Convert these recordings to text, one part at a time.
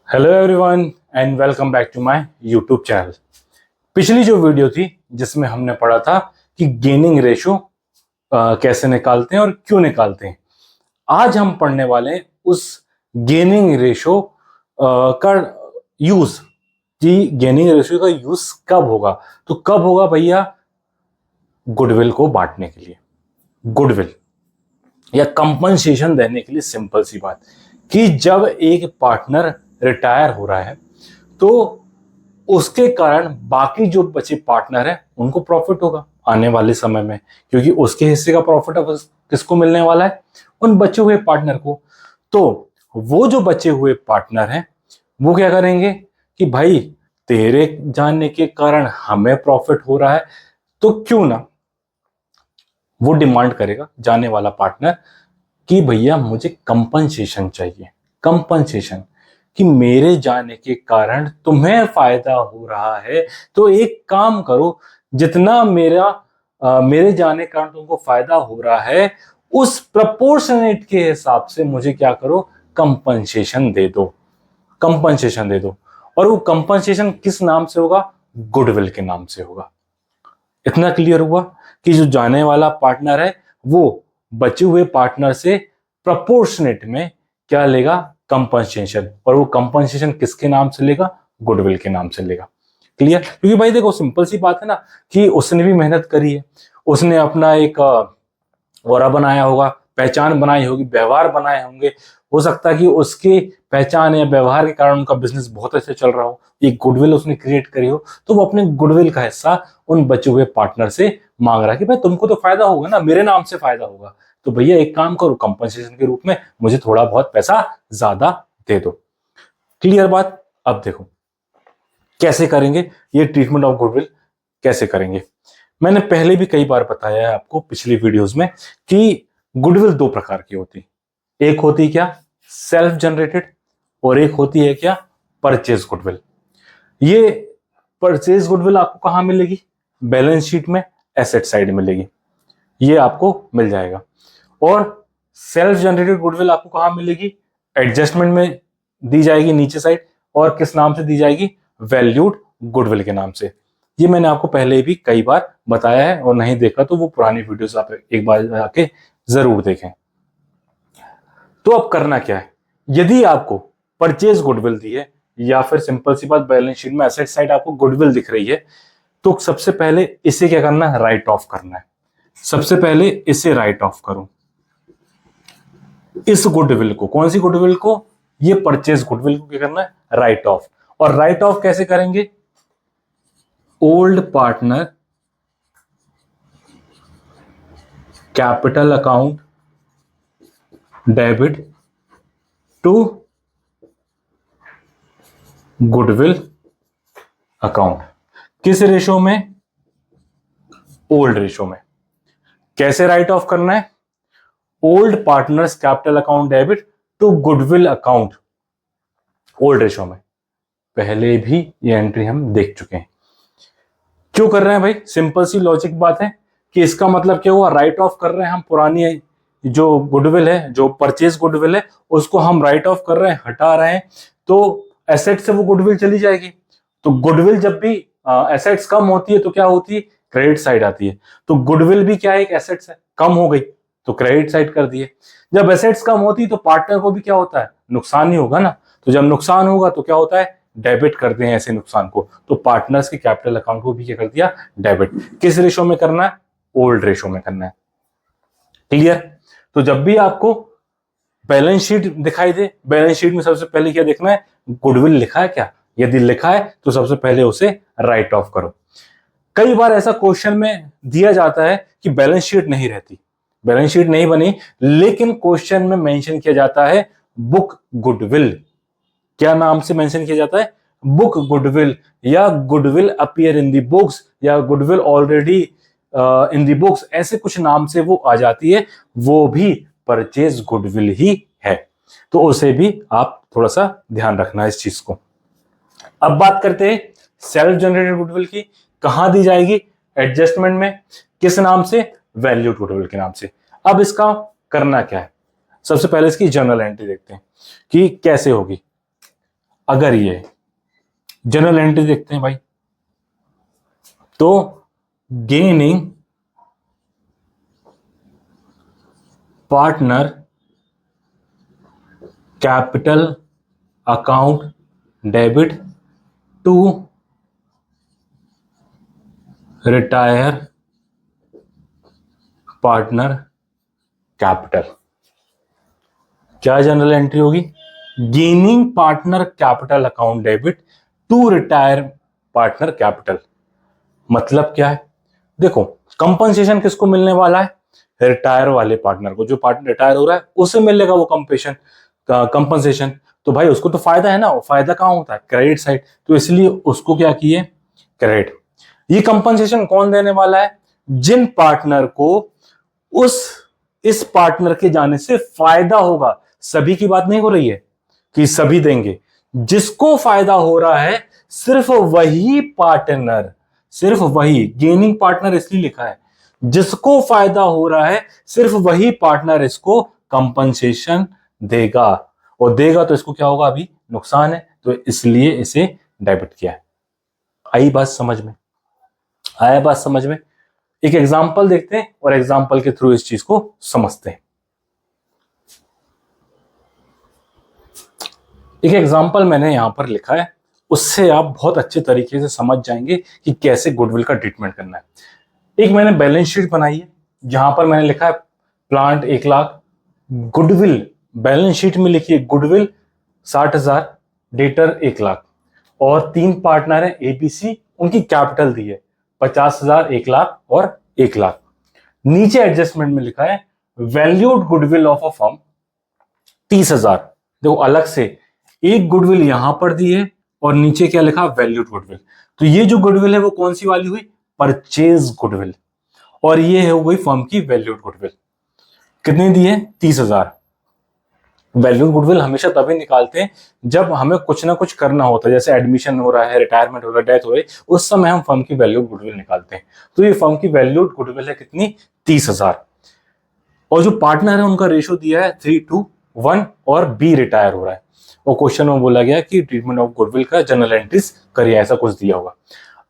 Hello everyone and welcome back to my YouTube channel. पिछली जो video थी जिसमें हमने पढ़ा था कि गेनिंग रेशो कैसे निकालते हैं और क्यों निकालते हैं, आज हम पढ़ने वाले हैं उस गेनिंग रेशो का यूज कि गेनिंग रेशो का यूज कब होगा। तो कब होगा भैया? गुडविल को बांटने के लिए, गुडविल या कंपनसेशन देने के लिए। सिंपल सी बात कि जब एक पार्टनर रिटायर हो रहा है तो उसके कारण बाकी जो बचे पार्टनर हैं उनको प्रॉफिट होगा आने वाले समय में, क्योंकि उसके हिस्से का प्रॉफिट अब किसको मिलने वाला है? उन बचे हुए पार्टनर को। तो वो जो बचे हुए पार्टनर हैं वो क्या करेंगे कि भाई तेरे जाने के कारण हमें प्रॉफिट हो रहा है, तो क्यों ना वो डिमांड करेगा जाने वाला पार्टनर कि भैया मुझे कंपनसेशन चाहिए। कंपनसेशन कि मेरे जाने के कारण तुम्हें फायदा हो रहा है, तो एक काम करो, जितना मेरे जाने के कारण तुमको फायदा हो रहा है उस प्रपोर्शनेट के हिसाब से मुझे क्या करो, कंपनसेशन दे दो। कंपनसेशन दे दो। और वो कंपनसेशन किस नाम से होगा? गुडविल के नाम से होगा। इतना क्लियर हुआ कि जो जाने वाला पार्टनर है वो बचे हुए पार्टनर से प्रपोर्शनेट में क्या लेगा? कंपनसेशन। और वो कंपनसेशन किसके नाम से लेगा? गुडविल के नाम से लेगा। क्लियर? क्योंकि भाई देखो सिंपल सी बात है ना कि उसने भी मेहनत करी है, उसने अपना एक ऑरा बनाया होगा, पहचान बनाई होगी, व्यवहार बनाए होंगे। हो सकता है कि उसकी पहचान या व्यवहार के कारण उनका बिजनेस बहुत अच्छे चल रहा हो, एक गुडविल उसने क्रिएट करी हो, तो वो अपने गुडविल का हिस्सा उन बचे हुए पार्टनर से मांग रहा है कि भाई तुमको तो फायदा होगा ना, मेरे नाम से फायदा होगा, तो भैया एक काम करो, कंपनसेशन के रूप में मुझे थोड़ा बहुत पैसा ज्यादा दे दो। क्लियर बात? अब देखो कैसे करेंगे ये ट्रीटमेंट ऑफ गुडविल, कैसे करेंगे। मैंने पहले भी कई बार बताया है आपको पिछली वीडियोस में कि गुडविल दो प्रकार की होती है। एक होती है क्या? Self generated. और एक होती है क्या? Purchase goodwill. ये परचेज गुडविल आपको कहां मिलेगी? बैलेंस शीट में एसेट साइड मिलेगी, ये आपको मिल जाएगा। और सेल्फ जनरेटेड गुडविल आपको कहां मिलेगी? एडजस्टमेंट में दी जाएगी नीचे साइड। और किस नाम से दी जाएगी? वैल्यूड गुडविल के नाम से। ये मैंने आपको पहले भी कई बार बताया है, और नहीं देखा तो वो पुरानी वीडियोस आप एक बार जाके जरूर देखें। तो अब करना क्या है, यदि आपको परचेज गुडविल दी है या फिर सिंपल सी बात बैलेंस शीट में एसेट साइड आपको गुडविल दिख रही है, तो सबसे पहले इसे क्या करना है? राइट ऑफ करना है। सबसे पहले इसे राइट ऑफ करो, इस गुडविल को। कौन सी गुडविल को? ये परचेज गुडविल को क्या करना है? Write off. और राइट ऑफ कैसे करेंगे? Old partner capital account debit to goodwill account. किस रेशो में? ओल्ड रेशो में। कैसे राइट ऑफ करना है? Old partners capital account debit to goodwill account, old ratio में। पहले भी ये एंट्री हम देख चुके हैं। क्यों कर रहे हैं भाई? सिंपल सी लॉजिक बात है कि इसका मतलब क्या हुआ? राइट ऑफ कर रहे हैं हम पुरानी जो गुडविल है, जो परचेज गुडविल है, उसको हम राइट ऑफ कर रहे हैं, हटा रहे हैं, तो एसेट से वो गुडविल चली जाएगी। तो गुडविल जब भी एसेट्स कम होती है तो क्या होती है? क्रेडिट साइड आती है। तो गुडविल भी क्या है? एक एसेट्स है, कम हो गई तो क्रेडिट साइड कर दिए। जब एसेट्स कम होती है तो पार्टनर को भी क्या होता है? नुकसान ही होगा ना। तो जब नुकसान होगा तो क्या होता है? डेबिट करते हैं ऐसे नुकसान को। तो पार्टनर्स के कैपिटल अकाउंट को भी क्या कर दिया? डेबिट। किस रेशो में करना है? ओल्ड रेशो में करना है। क्लियर? तो जब भी आपको बैलेंस शीट दिखाई दे, बैलेंस शीट में सबसे पहले क्या देखना है? गुडविल लिखा है क्या? यदि लिखा है तो सबसे पहले उसे राइट ऑफ करो। कई बार ऐसा क्वेश्चन में दिया जाता है कि बैलेंस शीट नहीं रहती, बैलेंस शीट नहीं बनी, लेकिन क्वेश्चन में मेंशन किया जाता है बुक गुडविल। क्या नाम से मेंशन किया जाता है? बुक गुडविल, या goodwill appear in the books, या goodwill already in the books, ऐसे कुछ नाम से वो आ जाती है। वो भी परचेज गुडविल ही है, तो उसे भी आप थोड़ा सा ध्यान रखना इस चीज को। अब बात करते हैं सेल्फ जनरेटेड गुडविल की। कहां दी जाएगी? एडजस्टमेंट में। किस नाम से? वैल्यूड गुडविल के नाम से। अब इसका करना क्या है? सबसे पहले इसकी जर्नल एंट्री देखते हैं कि कैसे होगी। अगर ये जनरल एंट्री देखते हैं भाई, तो gaining partner capital account debit to retire partner capital. क्या जनरल एंट्री होगी? Gaining partner capital account debit to retire partner capital. मतलब क्या है? देखो, कंपनसेशन किसको मिलने वाला है? रिटायर वाले पार्टनर को। जो पार्टनर रिटायर हो रहा है उसे मिलेगा वो कंपनसेशन। तो भाई उसको तो फायदा है ना। फायदा कहां होता है? Credit side. तो इसलिए उसको क्या किए? क्रेडिट। ये कंपनसेशन कौन देने वाला है? जिन पार्टनर को इस पार्टनर के जाने से फायदा होगा। सभी की बात नहीं हो रही है कि सभी देंगे। जिसको फायदा हो रहा है सिर्फ वही पार्टनर, सिर्फ वही। गेनिंग पार्टनर इसलिए लिखा है, जिसको फायदा हो रहा है सिर्फ वही पार्टनर इसको कंपनसेशन देगा। और देगा तो इसको क्या होगा? अभी नुकसान है, तो इसलिए इसे डेबिट किया है। आई बात समझ में? आया बात समझ में? एक एग्जांपल देखते हैं और एग्जांपल के थ्रू इस चीज को समझते हैं। एक एग्जांपल मैंने यहां पर लिखा है, उससे आप बहुत अच्छे तरीके से समझ जाएंगे कि कैसे गुडविल का ट्रीटमेंट करना है। एक मैंने बैलेंस शीट बनाई है जहां पर मैंने लिखा है plant 1 lakh, goodwill balance sheet में लिखिए गुडविल 60,000, डेटर 1 लाख, और 3 पार्टनर है एबीसी, उनकी कैपिटल दी है 50,000, 1 लाख और 1 लाख। नीचे एडजस्टमेंट में लिखा है valued goodwill of a firm 30,000। देखो अलग से एक गुडविल यहां पर दी है और नीचे क्या लिखा? Valued goodwill. तो ये जो गुडविल है वो कौन सी वाली हुई? Purchase goodwill. और ये हो गई फर्म की वैल्यूड गुडविल। कितनी दी है? 30,000। वैल्यूड गुडविल हमेशा तभी निकालते हैं जब हमें कुछ ना कुछ करना होता है, जैसे एडमिशन हो रहा है, रिटायरमेंट हो रहा है, डेथ हो रही है, उस समय हम फर्म की वैल्यूड गुडविल निकालते हैं। तो ये फर्म की वैल्यूड गुडविल है कितनी? 30,000। और जो पार्टनर है उनका रेशो दिया है 3:1 और बी रिटायर हो रहा है। और क्वेश्चन में बोला गया कि ट्रीटमेंट ऑफ गुडविल का जनरल एंट्रीज करिए, ऐसा कुछ दिया होगा।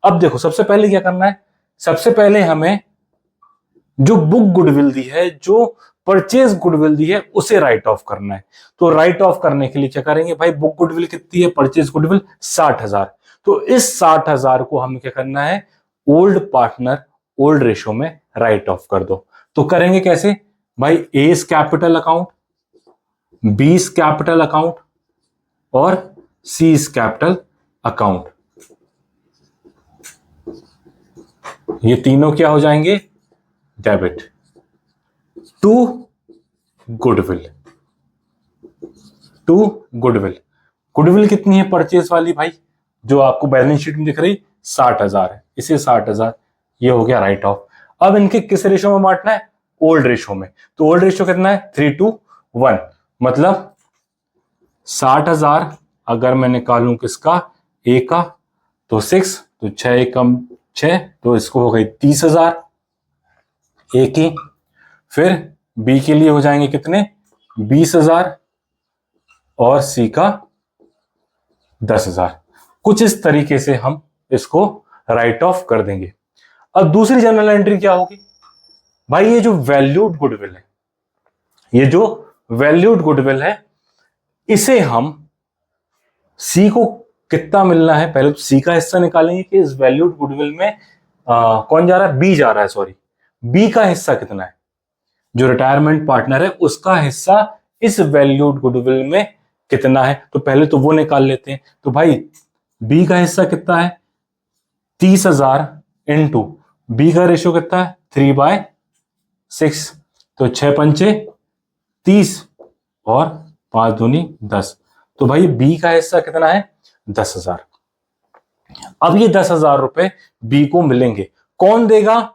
अब देखो सबसे पहले क्या करना है? सबसे पहले हमें जो बुक गुडविल दी है, जो परचेज गुडविल दी है, उसे राइट ऑफ करना है। तो राइट ऑफ करने के लिए क्या करेंगे भाई? बुक गुडविल कितनी है? Purchase goodwill 60,000। तो इस 60,000 को हमें क्या करना है? ओल्ड पार्टनर ओल्ड रेशो में राइट ऑफ कर दो। तो करेंगे कैसे भाई? A's capital account, B's capital account और सीज कैपिटल अकाउंट, ये तीनों क्या हो जाएंगे? Debit to goodwill. To goodwill. Goodwill कितनी है परचेज वाली भाई? जो आपको बैलेंस शीट में दिख रही 60,000 है, इसे 60,000, ये हो गया राइट ऑफ। अब इनके किस रेशो में बांटना है? ओल्ड रेशो में। तो ओल्ड रेशो कितना है? 3:1। मतलब 60,000 अगर मैं निकालूं किसका? ए का, तो 6, तो 6 कम 6, तो इसको हो गई 30,000 ए की। फिर बी के लिए हो जाएंगे कितने? 20,000 और सी का 10,000। कुछ इस तरीके से हम इसको राइट ऑफ कर देंगे। अब दूसरी जनरल एंट्री क्या होगी भाई? ये जो वैल्यूड गुडविल है, ये जो वैल्यूड गुडविल है, इसे हम सी को कितना मिलना है? पहले तो सी का हिस्सा निकालेंगे कि इस वैल्यूड गुडविल में कौन जा रहा है? बी जा रहा है, सॉरी। बी का हिस्सा कितना है? जो रिटायरमेंट पार्टनर है उसका हिस्सा इस वैल्यूड गुडविल में कितना है? तो पहले तो वो निकाल लेते हैं। तो भाई बी का हिस्सा कितना है? 30,000 इंटू बी का रेशियो कितना है? 3/6। तो 6 पंचे 30 और 5 दूनी 10। तो भाई बी का हिस्सा कितना है? 10,000। अब ये 10,000 रुपए बी को मिलेंगे। कौन देगा?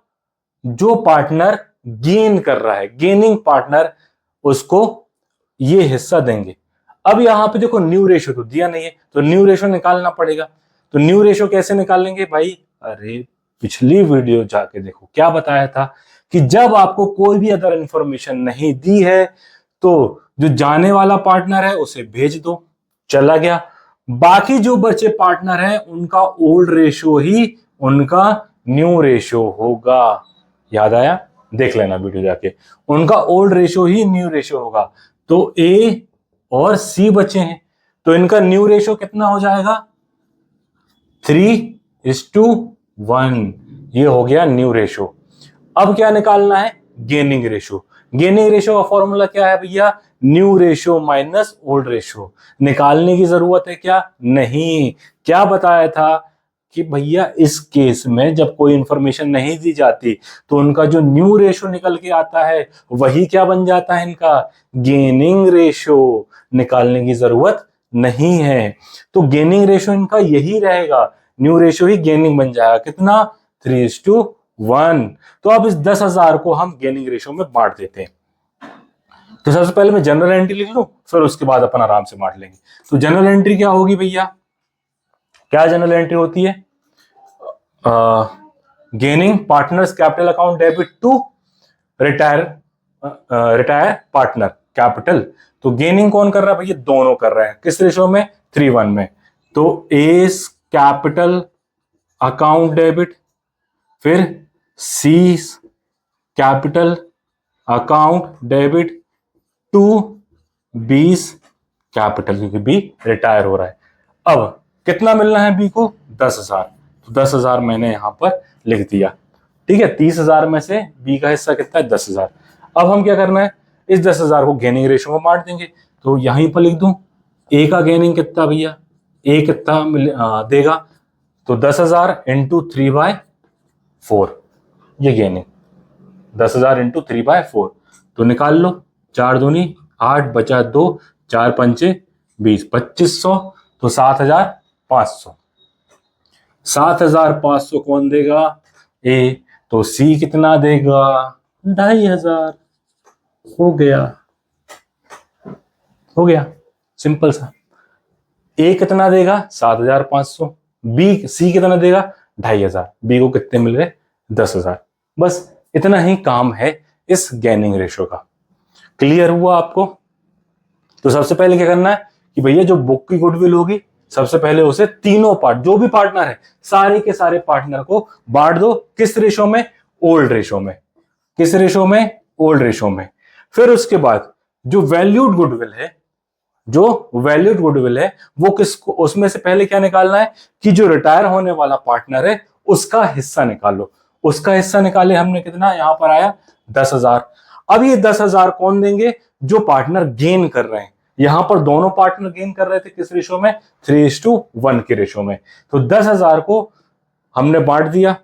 जो पार्टनर गेन कर रहा है, गेनिंग पार्टनर, उसको ये हिस्सा देंगे। अब यहां पे देखो न्यू रेशियो तो दिया नहीं है, तो न्यू रेशियो निकालना पड़ेगा। तो न्यू रेशियो कैसे निकालेंगे भाई? अरे पिछली वीडियो जाके देखो, क्या बताया था कि जब आपको कोई भी अदर इंफॉर्मेशन नहीं दी है तो जो जाने वाला पार्टनर है उसे भेज दो, चला गया। बाकी जो बचे पार्टनर हैं उनका ओल्ड रेशियो ही उनका न्यू रेशियो होगा। याद आया? देख लेना वीडियो जाके। उनका ओल्ड रेशियो ही न्यू रेशियो होगा। तो ए और सी बचे हैं, तो इनका न्यू रेशियो कितना हो जाएगा? 3:1। ये हो गया न्यू रेशियो। अब क्या निकालना है? Gaining ratio. गेनिंग रेशियो का फॉर्मूला क्या है भैया? New ratio minus old ratio. निकालने की जरूरत है क्या? नहीं। क्या बताया था कि भैया इस केस में जब कोई इंफॉर्मेशन नहीं दी जाती तो उनका जो न्यू रेशियो निकल के आता है वही क्या बन जाता है? इनका गेनिंग रेशियो। निकालने की जरूरत नहीं है। तो गेनिंग रेशियो इनका यही रहेगा, न्यू रेशियो ही गेनिंग बन जाएगा। कितना? 3:1। तो अब इस 10,000 को हम गेनिंग रेशियो में बांट देते हैं। तो सबसे पहले मैं जनरल एंट्री लिख लूं, फिर उसके बाद अपन आराम से बांट लेंगे। तो जनरल एंट्री क्या होगी भैया? क्या जनरल एंट्री होती है? Gaining partners capital account debit to retire partner capital. तो गेनिंग कौन कर रहा है भैया? दोनों कर रहे हैं। किस रेशियो में? 3:1 में। तो एस कैपिटल अकाउंट डेबिट, फिर C capital account debit to B's capital, क्योंकि बी रिटायर हो रहा है। अब कितना मिलना है बी को? 10,000। तो 10,000 मैंने यहां पर लिख दिया। ठीक है, 30,000 में से बी का हिस्सा कितना है? 10,000। अब हम क्या करना है? इस 10,000 को गेनिंग रेशियो में बांट देंगे। तो यहीं पर लिख दूं ए का गेनिंग कितना भैया? ए कितना देगा? तो 10,000 इंटू 3/4, ये गेनिंग 10,000 इंटू 3/4। तो निकाल लो, 4 दूनी 8, बचा 2, 4 पंचे 20, 2500। तो 7,500। 7,500 कौन देगा? ए। तो सी कितना देगा? 2,500। हो गया, हो गया, सिंपल सा। ए कितना देगा? 7,500। बी सी कितना देगा? 2,500। बी को कितने मिल गए? 10,000। बस इतना ही काम है इस गेनिंग रेशियो का। क्लियर हुआ आपको? तो सबसे पहले क्या करना है कि भैया जो बुक की गुडविल होगी सबसे पहले उसे तीनों पार्ट, जो भी पार्टनर है सारे के सारे पार्टनर को बांट दो। किस रेशियो में? ओल्ड रेशियो में। किस रेशियो में? ओल्ड रेशियो में। फिर उसके बाद जो वैल्यूड गुडविल है, जो वैल्यूड गुडविल है वो किसको, उसमें से पहले क्या निकालना है कि जो रिटायर होने वाला पार्टनर है उसका हिस्सा निकालो। उसका हिस्सा निकाले हमने, कितना यहां पर आया? 10,000। अब ये 10,000 कौन देंगे? जो पार्टनर गेन कर रहे हैं। यहां पर दोनों पार्टनर गेन कर रहे थे किस रेशियो में? 3:1 के रेशियो में। तो 10,000 को हमने बांट दिया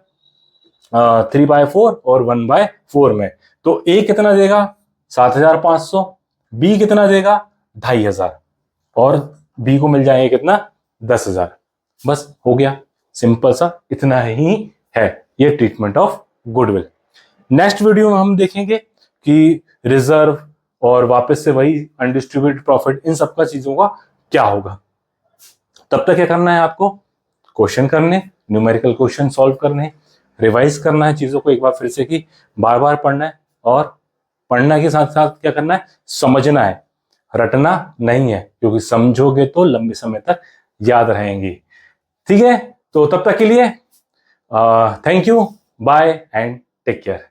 3/4 और 1/4 में। तो ए कितना देगा? 7,500। बी कितना देगा? 2,500। और बी को मिल जाएगा कितना? 10,000। बस हो गया, सिंपल सा इतना ही है ये treatment of goodwill. Next video में हम देखेंगे कि रिजर्व और वापस से वही अनडिस्ट्रीब्यूटेड प्रॉफिट, इन सब का चीजों का क्या होगा। तब तक क्या करना है आपको? क्वेश्चन करने, न्यूमेरिकल क्वेश्चन सॉल्व करने, रिवाइज करना है चीजों को एक बार फिर से, कि बार बार पढ़ना है। और पढ़ना के साथ साथ क्या करना है? समझना है, रटना नहीं है, क्योंकि समझोगे तो लंबे समय तक याद रहेंगी। ठीक है, तो तब तक के लिए thank you, bye and take care.